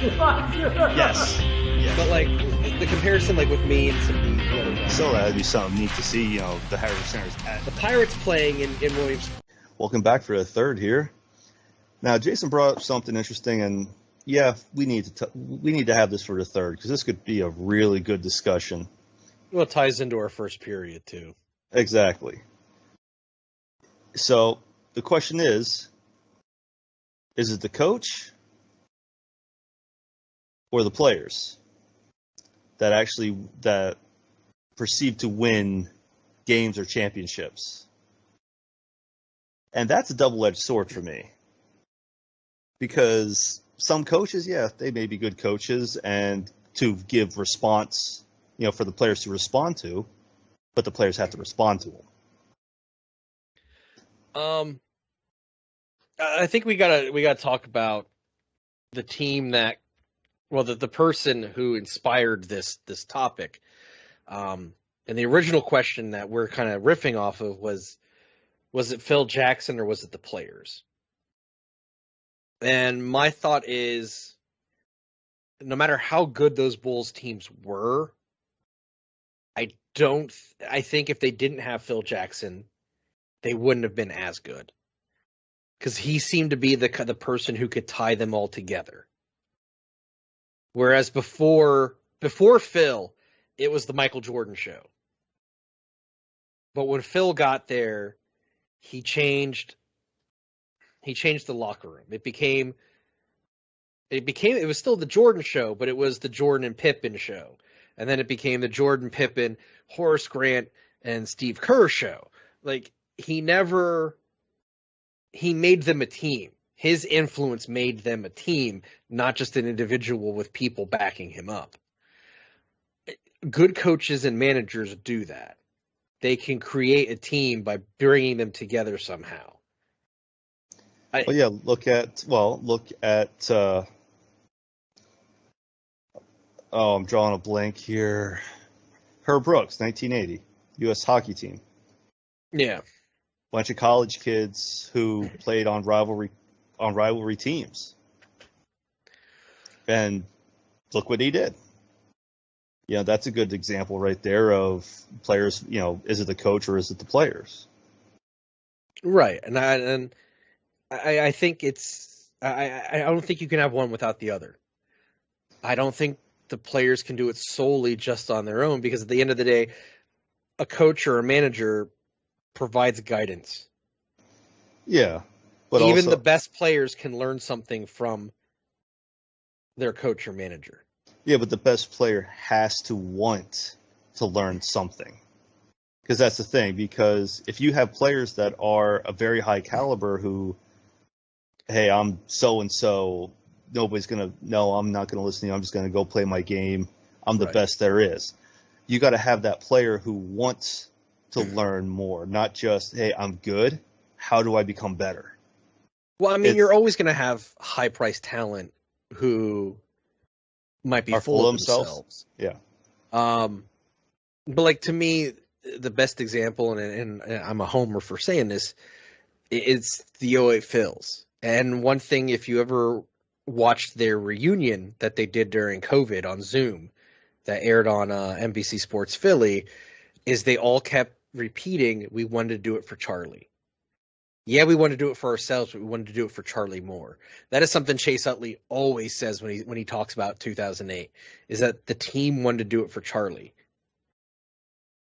Yes. Yeah. But like the comparison, like with me and some of the other guys. So that'd be something neat to see, the Harris Centers. The Pirates playing in Williams. Welcome back for a third here. Now, Jason brought up something interesting, and yeah, we need to have this for the third because this could be a really good discussion. Well, it ties into our first period too. Exactly. So the question is it the coach or the players that perceive to win games or championships? And that's a double-edged sword for me. Because some coaches, yeah, they may be good coaches and to give response, for the players to respond to, but the players have to respond to them. I think we gotta talk about the team that, the person who inspired this topic. And the original question that we're kind of riffing off of was it Phil Jackson or was it the players? And my thought is, no matter how good those Bulls teams were, I think if they didn't have Phil Jackson, they wouldn't have been as good. Because he seemed to be the person who could tie them all together. Whereas before Phil, it was the Michael Jordan show. But when Phil got there, he changed the locker room. It was still the Jordan show, but it was the Jordan and Pippen show. And then it became the Jordan, Pippen, Horace Grant, and Steve Kerr show. Like, he made them a team. His influence made them a team, not just an individual with people backing him up. Good coaches and managers do that. They can create a team by bringing them together somehow. Look at I'm drawing a blank here. Herb Brooks, 1980, U.S. hockey team. Yeah. Bunch of college kids who played on rivalry teams. And look what he did. That's a good example right there of players, is it the coach or is it the players? Right. And I think I don't think you can have one without the other. I don't think the players can do it solely just on their own, because at the end of the day, a coach or a manager provides guidance. Yeah. But even the best players can learn something from their coach or manager. Yeah, but the best player has to want to learn something. Because that's the thing. Because if you have players that are a very high caliber who, hey, I'm so-and-so, nobody's going to, no, I'm not going to listen to you. I'm just going to go play my game. I'm the best there is. You got to have that player who wants to learn more, not just, hey, I'm good. How do I become better? Well, I mean, you're always going to have high-priced talent who might be full of themselves. Yeah. But like, to me, the best example, and I'm a homer for saying this, it's the 08 Phils. And one thing, if you ever watched their reunion that they did during COVID on Zoom that aired on NBC Sports Philly, is they all kept repeating, we wanted to do it for Charlie. Yeah, we wanted to do it for ourselves, but we wanted to do it for Charlie Moore. That is something Chase Utley always says when he talks about 2008, is that the team wanted to do it for Charlie.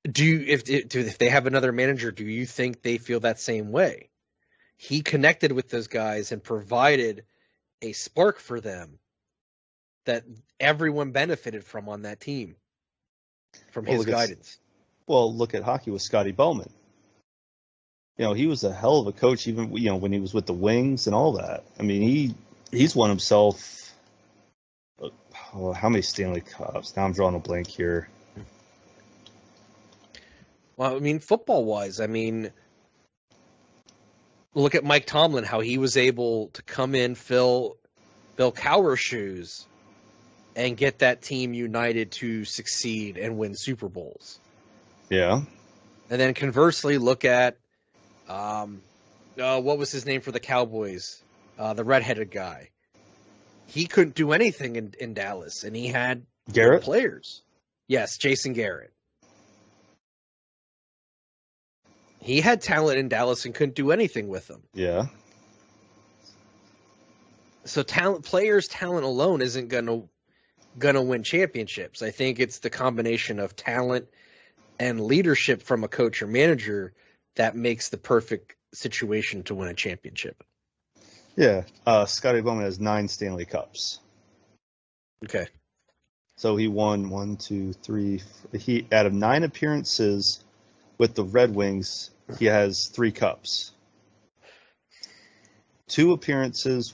If they have another manager, do you think they feel that same way? He connected with those guys and provided a spark for them that everyone benefited from on that team, from his guidance. Look at hockey with Scotty Bowman. He was a hell of a coach, even when he was with the Wings and all that. I mean, he's won himself how many Stanley Cups? Now I'm drawing a blank here. Well, I mean, football-wise, look at Mike Tomlin, how he was able to come in, fill Bill Cowher's shoes, and get that team united to succeed and win Super Bowls. Yeah. And then conversely, look at what was his name for the Cowboys? The redheaded guy. he couldn't do anything in Dallas, and he had Garrett? good players. Yes, Jason Garrett. He had talent in Dallas and couldn't do anything with them. Yeah. So talent alone isn't gonna win championships. I think it's the combination of talent and leadership from a coach or manager that makes the perfect situation to win a championship. Yeah. Scotty Bowman has 9 Stanley Cups. Okay. So he won 1, 2, 3. He out of 9 appearances with the Red Wings, he has 3 cups. 2 playoff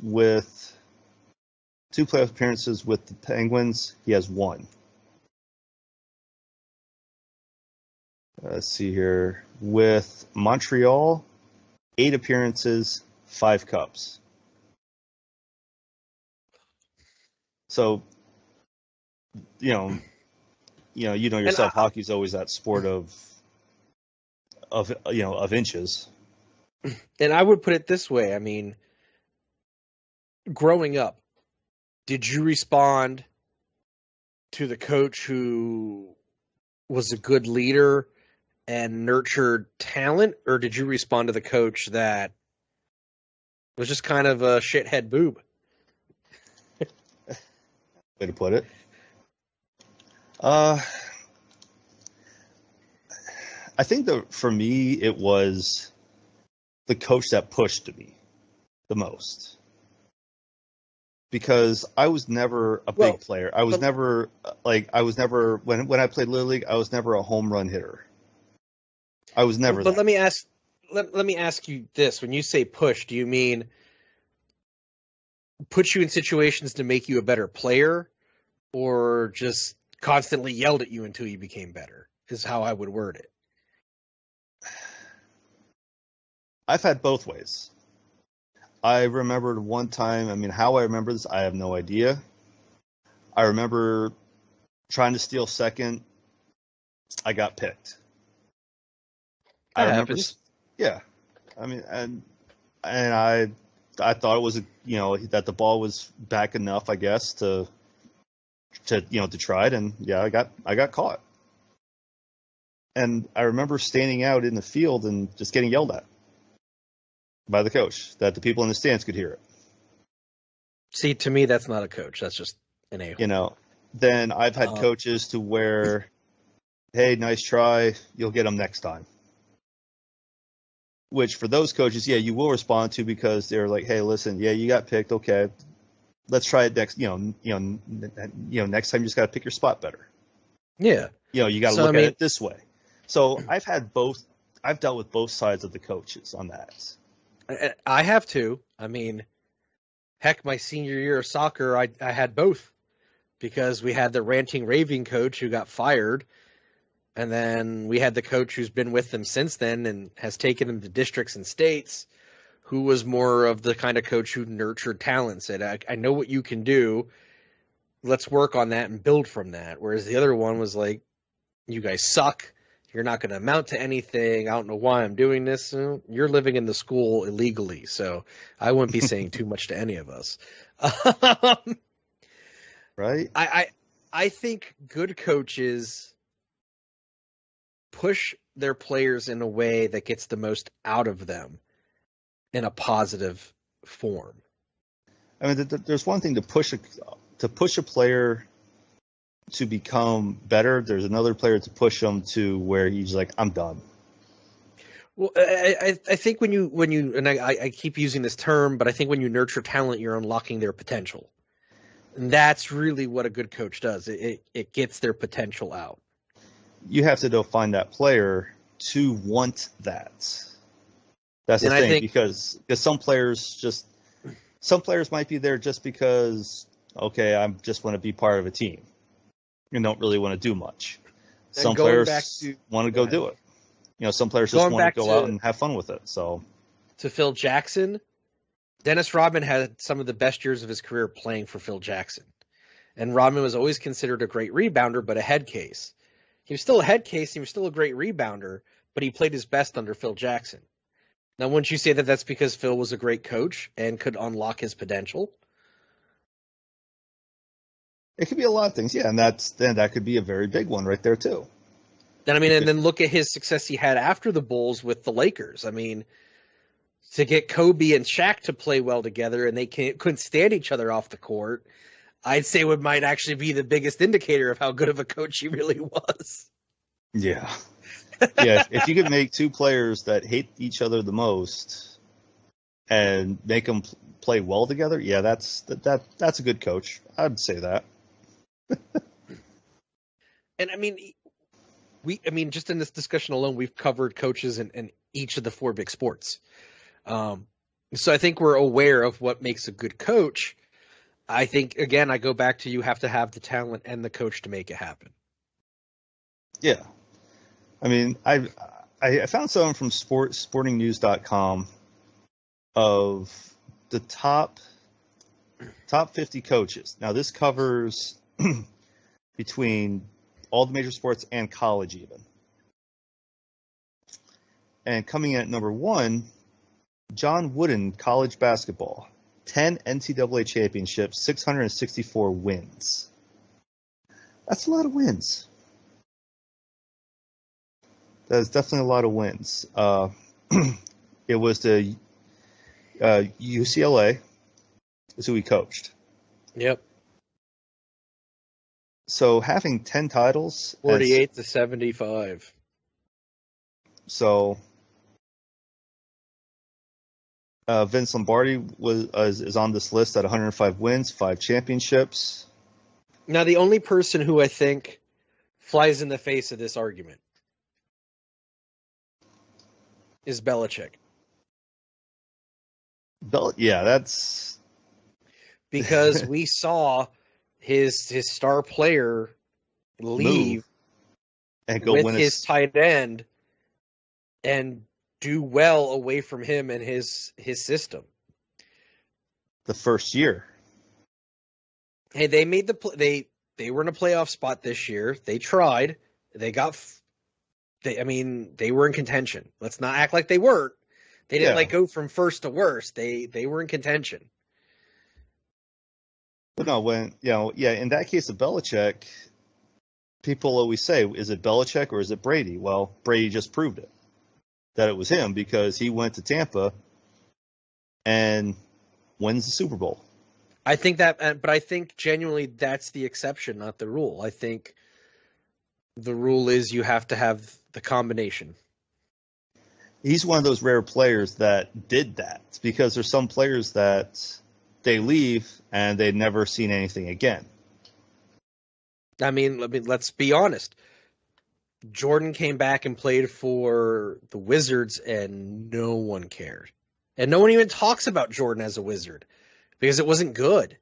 appearances with the Penguins, he has 1. Let's see here. With Montreal, 8 appearances, 5 cups. So, you know yourself. Hockey's always that sport of inches. And I would put it this way. I mean, growing up, did you respond to the coach who was a good leader and nurtured talent, or did you respond to the coach that was just kind of a shithead boob? Way to put it. I think that for me, it was the coach that pushed me the most. Because I was never a big player. I was never when I played Little League, I was never a home run hitter. I was never that. But let me ask you this. When you say push, do you mean put you in situations to make you a better player, or just constantly yelled at you until you became better, is how I would word it. I've had both ways. I remembered one time, how I remember this, I have no idea. I remember trying to steal second. I got picked. That happens. Yeah. And I thought it was, that the ball was back enough, I guess, to try it. And yeah, I got caught. And I remember standing out in the field and just getting yelled at by the coach, that the people in the stands could hear it. See, to me, that's not a coach. That's just an a-hole. Then I've had coaches to where, hey, nice try, you'll get them next time. Which for those coaches, yeah, you will respond to, because they're like, hey, listen, yeah, you got picked, okay, let's try it next. Next time you just got to pick your spot better. Yeah. You got to look at it this way. So I've had both. I've dealt with both sides of the coaches on that. I have too. Heck, my senior year of soccer, I had both, because we had the ranting, raving coach who got fired, and then we had the coach who's been with them since then and has taken them to districts and states, who was more of the kind of coach who nurtured talent, said, I know what you can do. Let's work on that and build from that. Whereas the other one was like, you guys suck. You're not going to amount to anything. I don't know why I'm doing this. You're living in the school illegally, so I wouldn't be saying too much to any of us. Right? I think good coaches push their players in a way that gets the most out of them in a positive form. There's one thing to push a player to become better. There's another player to push him to where he's like, I'm done. Well, I think when you and I keep using this term, but I think when you nurture talent, you're unlocking their potential. And that's really what a good coach does. It gets their potential out. You have to go find that player to want that. That's the thing, because some players might be there just because, okay, I just want to be part of a team and don't really want to do much. Some players want to go do it. Some players just want to go out and have fun with it. So, to Phil Jackson, Dennis Rodman had some of the best years of his career playing for Phil Jackson. And Rodman was always considered a great rebounder, but a head case. He was still a head case. He was still a great rebounder, but he played his best under Phil Jackson. Now, wouldn't you say that that's because Phil was a great coach and could unlock his potential? It could be a lot of things, yeah, and that could be a very big one right there too. And and then look at his success he had after the Bulls with the Lakers. I mean, to get Kobe and Shaq to play well together, and they couldn't stand each other off the court, I'd say might actually be the biggest indicator of how good of a coach he really was. Yeah, yeah. If you could make two players that hate each other the most and make them play well together, yeah, that's a good coach. I'd say that. And just in this discussion alone, we've covered coaches in each of the four big sports. So I think we're aware of what makes a good coach. I think, again, I go back to you have to have the talent and the coach to make it happen. Yeah. I mean, I found something from sportingnews.com of the top 50 coaches. Now, this covers between all the major sports and college even. And coming in at number 1, John Wooden, college basketball. 10 NCAA championships, 664 wins. That's a lot of wins. That's definitely a lot of wins. It was the UCLA is who he coached. Yep. So having 10 titles. 48 to 75. So Vince Lombardi is on this list at 105 wins, 5 championships. Now, the only person who I think flies in the face of this argument is Belichick. Yeah, that's because we saw his star player leave and go with win his tight end and do well away from him and his system. The first year. Hey, they made they were in a playoff spot this year. They tried. They were in contention. Let's not act like they weren't. They didn't go from first to worst. They were in contention. But no, in that case of Belichick, people always say, is it Belichick or is it Brady? Well, Brady just proved it, that it was him, because he went to Tampa and wins the Super Bowl. I think that, but I think genuinely that's the exception, not the rule. I think the rule is you have to have the combination. He's one of those rare players that did that, because there's some players that they leave and they've never seen anything again. I mean, let's be honest. Jordan came back and played for the Wizards and no one cared. And no one even talks about Jordan as a Wizard because it wasn't good.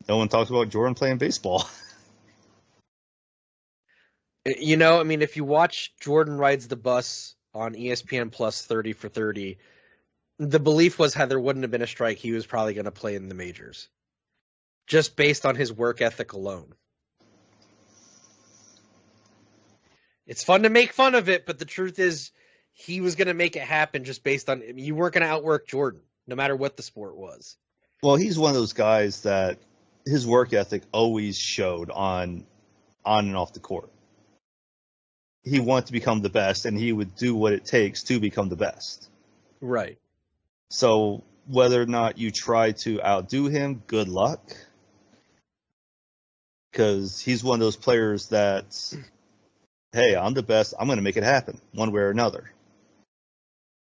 No one talks about Jordan playing baseball. If you watch Jordan Rides the Bus on ESPN Plus 30 for 30, the belief was had there wouldn't have been a strike, he was probably going to play in the majors. Just based on his work ethic alone. It's fun to make fun of it, but the truth is he was going to make it happen just based on you weren't going to outwork Jordan, no matter what the sport was. Well, he's one of those guys that his work ethic always showed on and off the court. He wanted to become the best, and he would do what it takes to become the best. Right. So whether or not you try to outdo him, good luck. Because he's one of those players that, hey, I'm the best, I'm going to make it happen one way or another.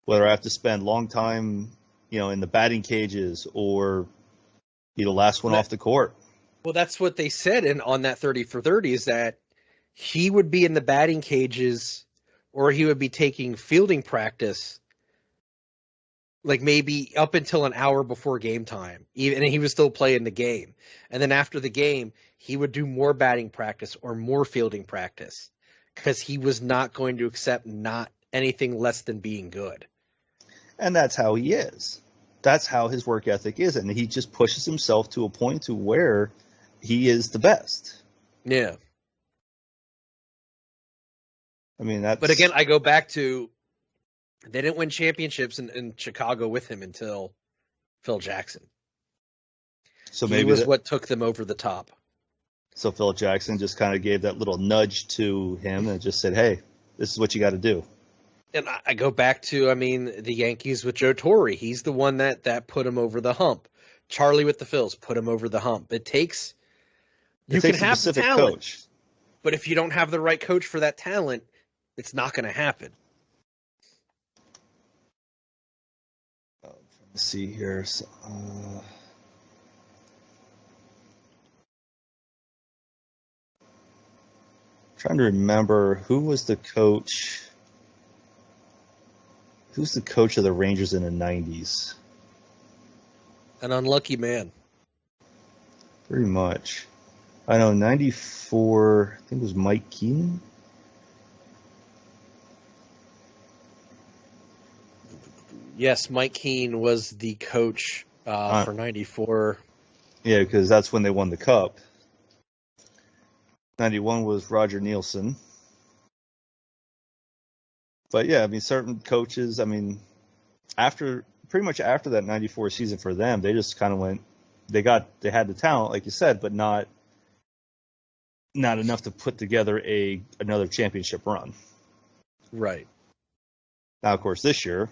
Whether I have to spend long time, in the batting cages or be the last one off the court. Well, that's what they said on that 30 for 30 is that he would be in the batting cages or he would be taking fielding practice like maybe up until an hour before game time. And he was still playing the game. And then after the game, he would do more batting practice or more fielding practice because he was not going to accept not anything less than being good. And that's how he is. That's how his work ethic is. And he just pushes himself to a point to where he is the best. Yeah. I mean, that's... But again, I go back to they didn't win championships in Chicago with him until Phil Jackson. So He maybe was what took them over the top. So Phil Jackson just kind of gave that little nudge to him and just said, "Hey, this is what you got to do." And I go back to, I mean, the Yankees with Joe Torre. He's the one that put him over the hump. Charlie with the Phils put him over the hump. It takes It can takes a have the specific talent, coach. but if you don't have the right coach for that talent, it's not going to happen. Let's see here. So, trying to remember who was the coach. Who's the coach of the Rangers in the 90s? An unlucky man. Pretty much. I know 94, I think it was Mike Keenan. Yes, Mike Keane was the coach for 94. Yeah, because that's when they won the Cup. 91 was Roger Nielsen. But yeah, I mean, certain coaches, I mean, pretty much after that 94 season for them, they just kind of went, they had the talent, like you said, but not enough to put together another championship run. Right. Now, of course, this year,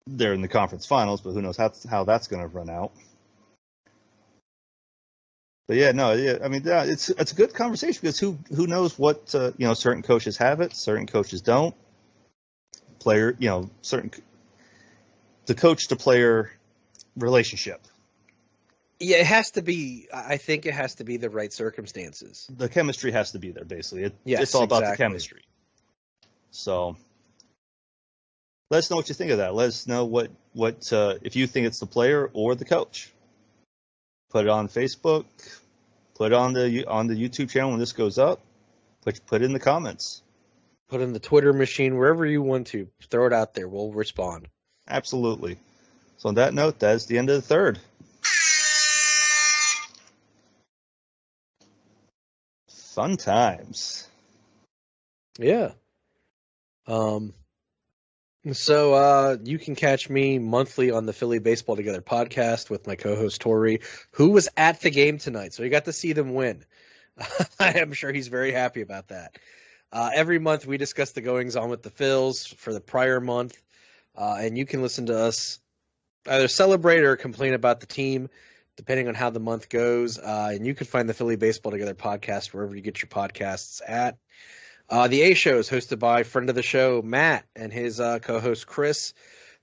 they're in the conference finals, but who knows how that's going to run out. But yeah, no, yeah, I mean, yeah, it's a good conversation because who knows what certain coaches have it, certain coaches don't. Player, the coach to player relationship. Yeah, it has to be. I think it has to be the right circumstances. The chemistry has to be there, basically. Yes, it's all about exactly. the chemistry. So let us know what you think of that. Let us know what if you think it's the player or the coach. Put it on Facebook. Put it on the YouTube channel when this goes up. Put it in the comments. Put in the Twitter machine, wherever you want to. Throw it out there. We'll respond. Absolutely. So on that note, that's the end of the third. Fun times. Yeah. So you can catch me monthly on the Philly Baseball Together podcast with my co-host Tori, who was at the game tonight. So you got to see them win. I am sure he's very happy about that. Every month we discuss the goings on with the Phils for the prior month, and you can listen to us either celebrate or complain about the team, depending on how the month goes. And you can find the Philly Baseball Together podcast wherever you get your podcasts at. The A Show is hosted by friend of the show, Matt, and his co-host, Chris.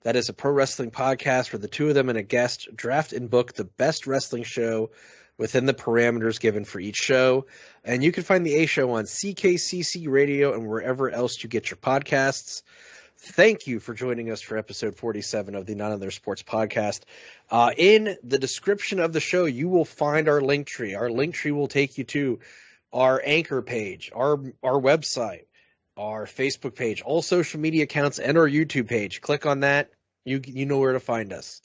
That is a pro wrestling podcast where the two of them and a guest draft and book the best wrestling show within the parameters given for each show. And you can find the A Show on CKCC Radio and wherever else you get your podcasts. Thank you for joining us for episode 47 of the Not Another Sports Podcast. In the description of the show, you will find our link tree. Our link tree will take you to our Anchor page, our website, our Facebook page, all social media accounts, and our YouTube page. Click on that. You know where to find us.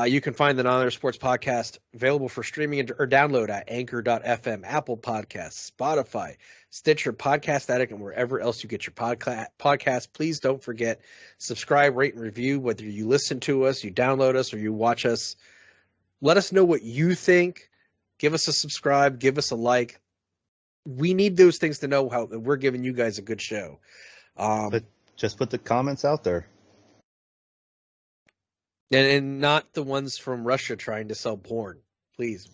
You can find the Not Another Sports Podcast available for streaming or download at Anchor.fm, Apple Podcasts, Spotify, Stitcher, Podcast Addict, and wherever else you get your podcast. Please don't forget, subscribe, rate, and review, whether you listen to us, you download us, or you watch us. Let us know what you think. Give us a subscribe. Give us a like. We need those things to know how we're giving you guys a good show. But just put the comments out there. And not the ones from Russia trying to sell porn, please.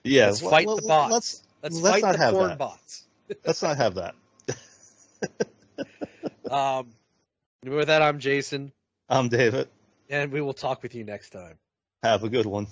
Yeah, let's fight the bots. Let's fight the porn bots. Let's not have that. With that, I'm Jason. I'm David. And we will talk with you next time. Have a good one.